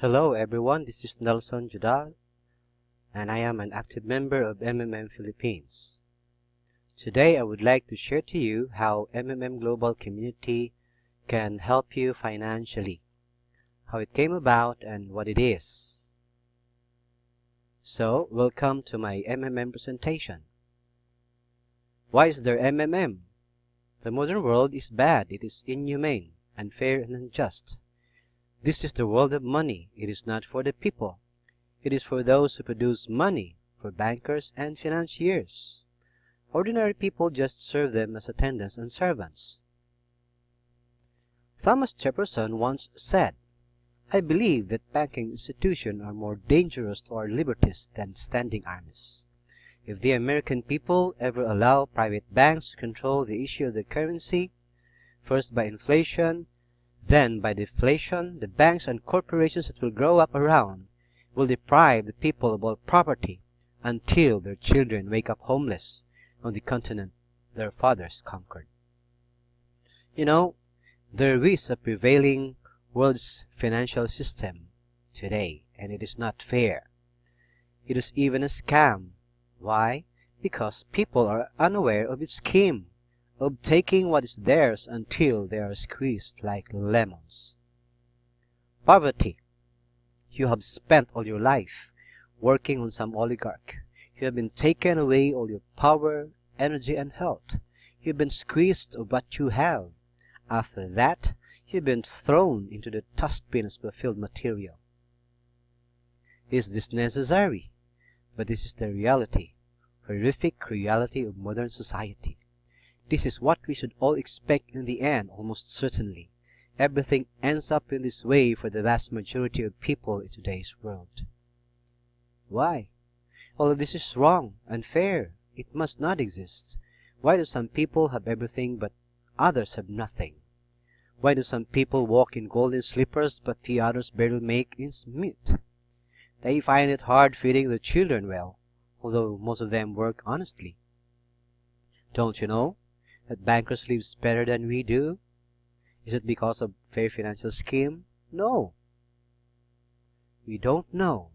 Hello everyone, this is Nelson Judal, and I am an active member of MMM Philippines. Today I would like to share to you how MMM Global Community can help you financially, how it came about and what it is. So, welcome to my MMM presentation. Why is there MMM? The modern world is bad, it is inhumane, unfair and unjust. This is the world of money. It is not for the people. It is for those who produce money, for bankers and financiers. Ordinary people just serve them as attendants and servants. Thomas Jefferson once said, "I believe that banking institutions are more dangerous to our liberties than standing armies. If the American people ever allow private banks to control the issue of the currency, first by inflation, then by deflation, the banks and corporations that will grow up around will deprive the people of all property until their children wake up homeless on the continent their fathers conquered." You know, there is a prevailing world's financial system today, and it is not fair. It is even a scam. Why? Because people are unaware of its scheme of taking what is theirs until they are squeezed like lemons. Poverty. You have spent all your life working on some oligarch. You have been taken away all your power, energy, and health. You have been squeezed of what you have. After that, you have been thrown into the dustbin as fulfilled material. Is this necessary? But this is the reality, horrific reality of modern society. This is what we should all expect in the end, almost certainly. Everything ends up in this way for the vast majority of people in today's world. Why? All of this is wrong, unfair. It must not exist. Why do some people have everything but others have nothing? Why do some people walk in golden slippers but the others barely make ends meet? They find it hard feeding their children well, although most of them work honestly. Don't you know that bankers live better than we do? Is it because of fair financial scheme? No. We don't know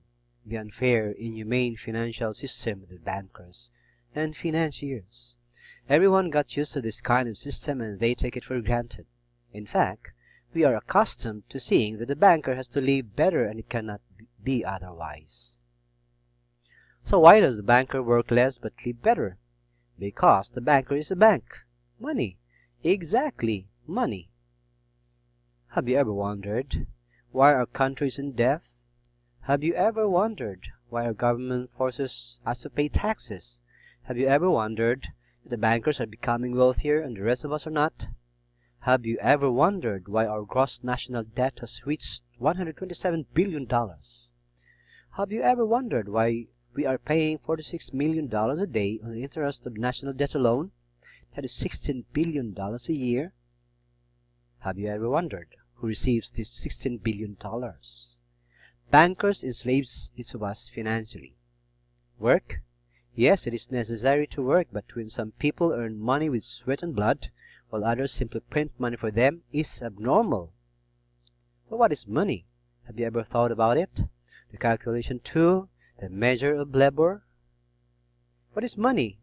the unfair, inhumane financial system of the bankers and financiers. Everyone got used to this kind of system and they take it for granted. In fact, we are accustomed to seeing that the banker has to live better and it cannot be otherwise. So why does the banker work less but live better? Because the banker is a bank. Money. Exactly, money. Have you ever wondered why our country is in debt? Have you ever wondered why our government forces us to pay taxes? Have you ever wondered that the bankers are becoming wealthier and the rest of us are not? Have you ever wondered why our gross national debt has reached $127 billion? Have you ever wondered why we are paying $46 million a day on the interest of national debt alone? That is $16 billion a year. Have you ever wondered who receives this $16 billion? Bankers enslaves each of us financially. Work? Yes, it is necessary to work, but when some people earn money with sweat and blood, while others simply print money for them, is abnormal. But what is money? Have you ever thought about it? The calculation tool, the measure of labor? What is money?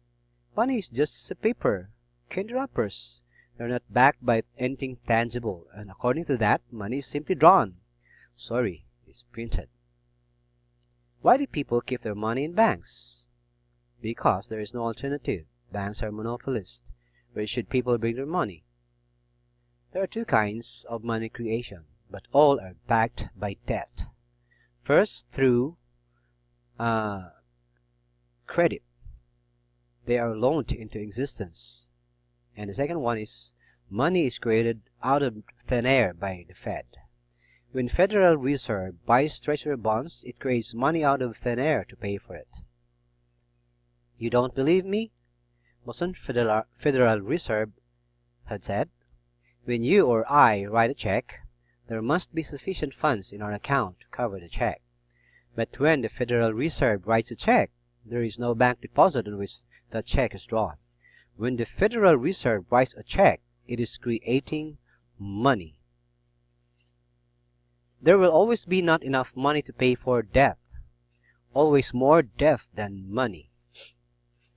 Money is just a paper, candy wrappers. They are not backed by anything tangible, and according to that, money is simply drawn. Sorry, it's printed. Why do people keep their money in banks? Because there is no alternative. Banks are monopolists. Where should people bring their money? There are two kinds of money creation, but all are backed by debt. First, through credit. They are loaned into existence. And the second one is money is created out of thin air by the Fed. When Federal Reserve buys treasury bonds, it creates money out of thin air to pay for it. You don't believe me? Boston Federal Reserve had said, "When you or I write a check, there must be sufficient funds in our account to cover the check. But when the Federal Reserve writes a check, there is no bank deposit on which that check is drawn. When the Federal Reserve writes a check, it is creating money." There will always be not enough money to pay for death, always more death than money.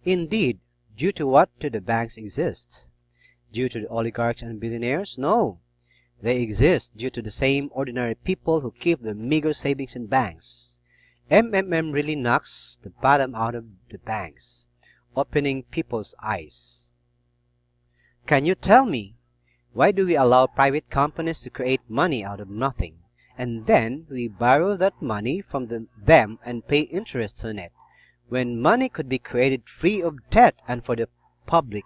Indeed, due to what do the banks exist? Due to the oligarchs and billionaires? No. They exist due to the same ordinary people who keep their meager savings in banks. MMM really knocks the bottom out of the banks, opening people's eyes. Can you tell me, why do we allow private companies to create money out of nothing, and then we borrow that money from them and pay interest on it, when money could be created free of debt and for the public?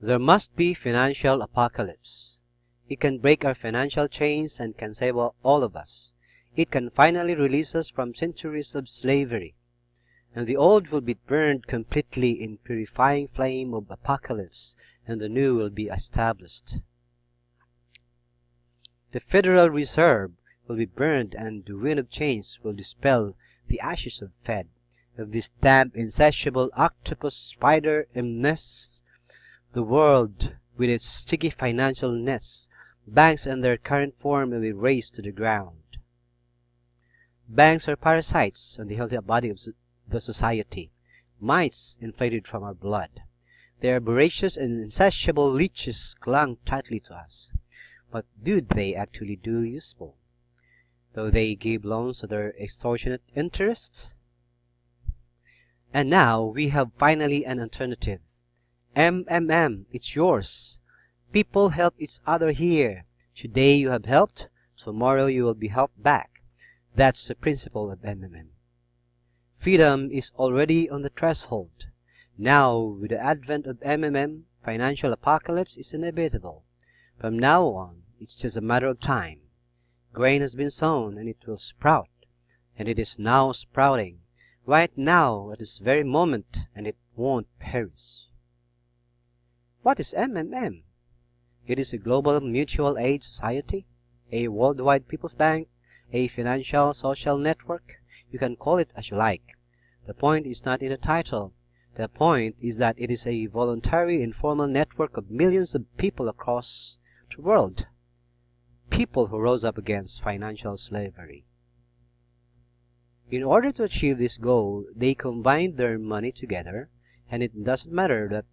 There must be financial apocalypse. It can break our financial chains and can save all of us. It can finally release us from centuries of slavery, and the old will be burned completely in purifying flame of apocalypse, and the new will be established. The Federal Reserve will be burned, and the wind of change will dispel the ashes of Fed, of this damp, insatiable octopus spider imnests the world with its sticky financial nets. Banks in their current form will be razed to the ground. Banks are parasites on the healthy body of the society, mites inflated from our blood. They are voracious and insatiable leeches clung tightly to us. But do they actually do useful, though they give loans at their extortionate interests? And now we have finally an alternative. MMM, it's yours. People help each other here. Today you have helped, tomorrow you will be helped back. That's the principle of MMM. Freedom is already on the threshold. Now, with the advent of MMM, financial apocalypse is inevitable. From now on, it's just a matter of time. Grain has been sown, and it will sprout, and it is now sprouting, right now, at this very moment, and it won't perish. What is MMM? It is a global mutual aid society, a worldwide people's bank, a financial social network. You can call it as you like. The point is not in the title. The point is that it is a voluntary, informal network of millions of people across the world. People who rose up against financial slavery. In order to achieve this goal, they combined their money together, and it doesn't matter that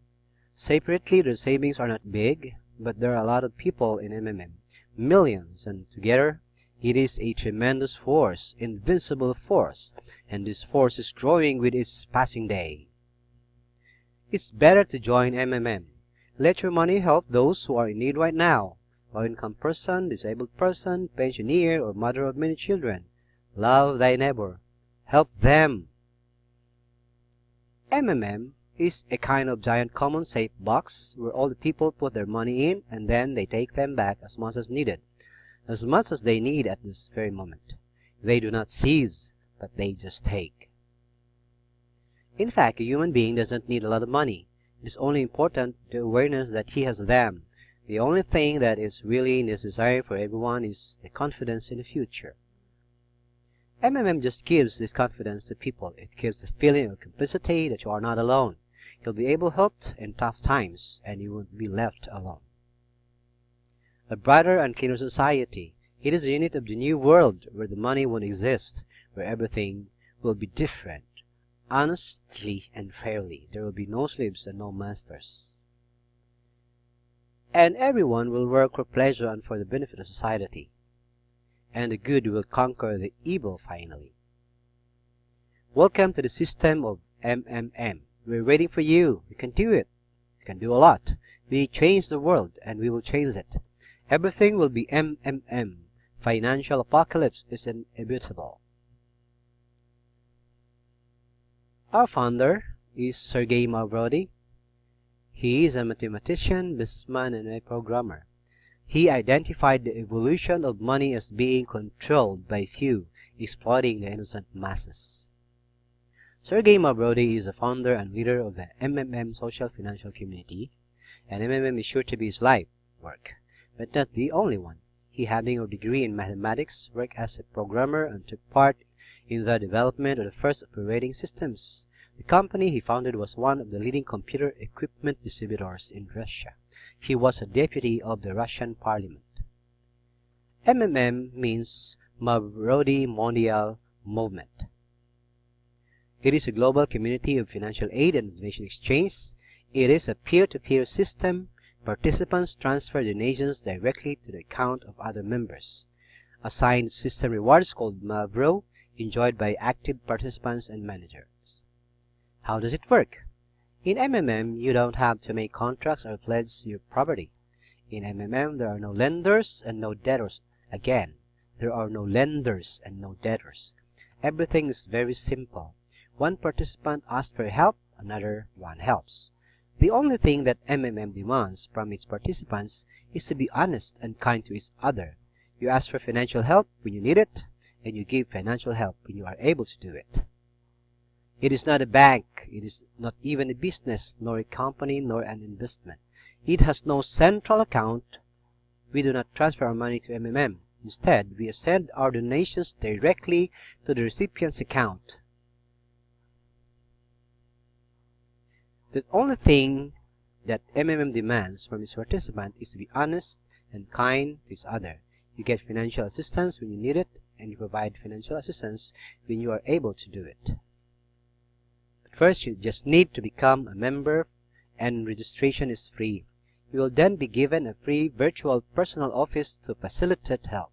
separately their savings are not big, but there are a lot of people in MMM, millions, and together it is a tremendous force, invincible force, and this force is growing with each passing day. It's better to join MMM. Let your money help those who are in need right now. Low-income person, disabled person, pensioner, or mother of many children. Love thy neighbor. Help them. MMM is a kind of giant common safe box where all the people put their money in and then they take them back as much as needed, as much as they need at this very moment. They do not seize, but they just take. In fact, a human being doesn't need a lot of money. It is only important the awareness that he has them. The only thing that is really necessary for everyone is the confidence in the future. MMM just gives this confidence to people. It gives the feeling of complicity that you are not alone. You'll be able helped in tough times, and you won't be left alone. A brighter and cleaner society. It is a unit of the new world where the money won't exist, where everything will be different. Honestly and fairly, there will be no slaves and no masters. And everyone will work for pleasure and for the benefit of society. And the good will conquer the evil finally. Welcome to the system of MMM. We're waiting for you. We can do it. We can do a lot. We change the world, and we will change it. Everything will be MMM. Financial apocalypse is inevitable. Our founder is Sergey Mavrodi. He is a mathematician, businessman, and a programmer. He identified the evolution of money as being controlled by few, exploiting the innocent masses. Sergey Mavrodi is the founder and leader of the MMM social financial community, and MMM is sure to be his life work, but not the only one. He, having a degree in mathematics, worked as a programmer and took part in the development of the first operating systems. The company he founded was one of the leading computer equipment distributors in Russia. He was a deputy of the Russian parliament. MMM means Mavrodi Mondial Movement. It is a global community of financial aid and donation exchange. It is a peer-to-peer system. Participants transfer donations directly to the account of other members. Assigned system rewards called Mavro, enjoyed by active participants and managers. How does it work? In MMM, you don't have to make contracts or pledge your property. In MMM, there are no lenders and no debtors. Again, there are no lenders and no debtors. Everything is very simple. One participant asks for help, another one helps. The only thing that MMM demands from its participants is to be honest and kind to each other. You ask for financial help when you need it, and you give financial help when you are able to do it. It is not a bank, it is not even a business, nor a company, nor an investment. It has no central account. We do not transfer our money to MMM. Instead, we send our donations directly to the recipient's account. The only thing that MMM demands from its participant is to be honest and kind to each other. You get financial assistance when you need it, and you provide financial assistance when you are able to do it. But first, you just need to become a member, and registration is free. You will then be given a free virtual personal office to facilitate help.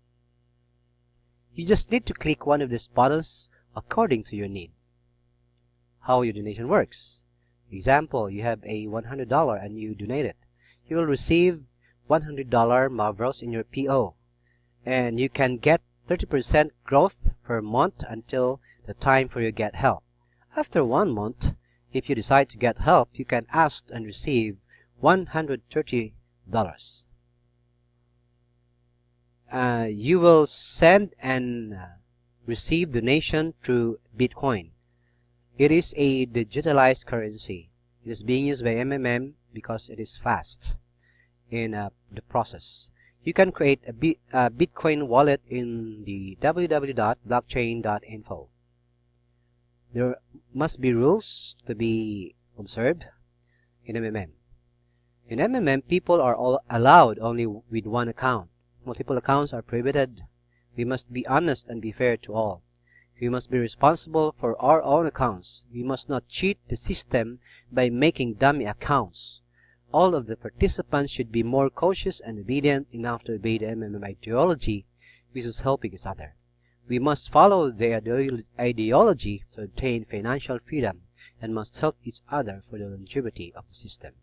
You just need to click one of these buttons according to your need. How your donation works. Example, you have a $100 and you donate it. You will receive $100 Mavros in your PO, and you can get 30% growth per month until the time for you get help. After 1 month, if you decide to get help, you can ask and receive $130. You will send and receive donation through Bitcoin. It is a digitalized currency. It is being used by MMM because it is fast in the process. You can create a Bitcoin wallet in the www.blockchain.info. There must be rules to be observed in MMM. In MMM, people are all allowed only with one account. Multiple accounts are prohibited. We must be honest and be fair to all. We must be responsible for our own accounts. We must not cheat the system by making dummy accounts. All of the participants should be more cautious and obedient enough to obey the MMM ideology, which is helping each other. We must follow the ideology to obtain financial freedom and must help each other for the longevity of the system.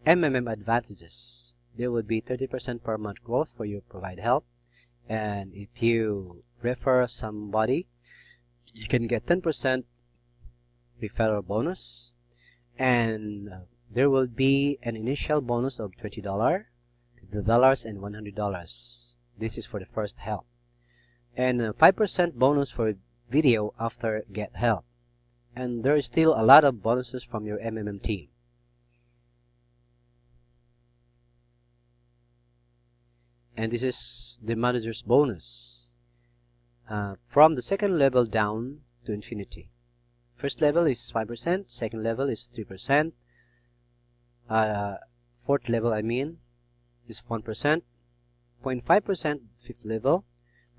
MMM advantages. There will be 30% per month growth for you to provide help, and if you refer somebody, you can get 10% referral bonus, and there will be an initial bonus of $20, $50, and $100. This is for the first help, and a 5% bonus for video after get help, and there is still a lot of bonuses from your MMM team. And this is the manager's bonus from the second level down to infinity. First level is 5%, second level is 3%, fourth level is 1%, 0.5% fifth level,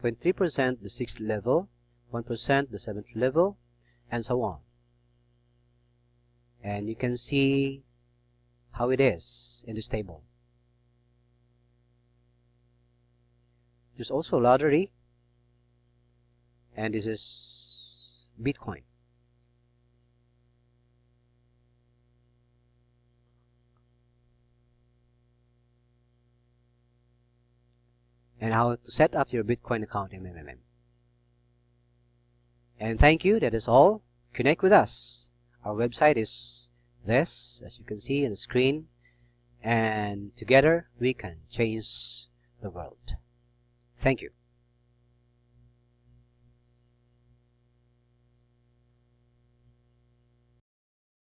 0.3% the sixth level, 1% the seventh level, and so on. And you can see how it is in this table. There's also lottery, and this is Bitcoin. And how to set up your Bitcoin account in MMM. And thank you, that is all. Connect with us. Our website is this, as you can see on the screen, and together we can change the world. Thank you.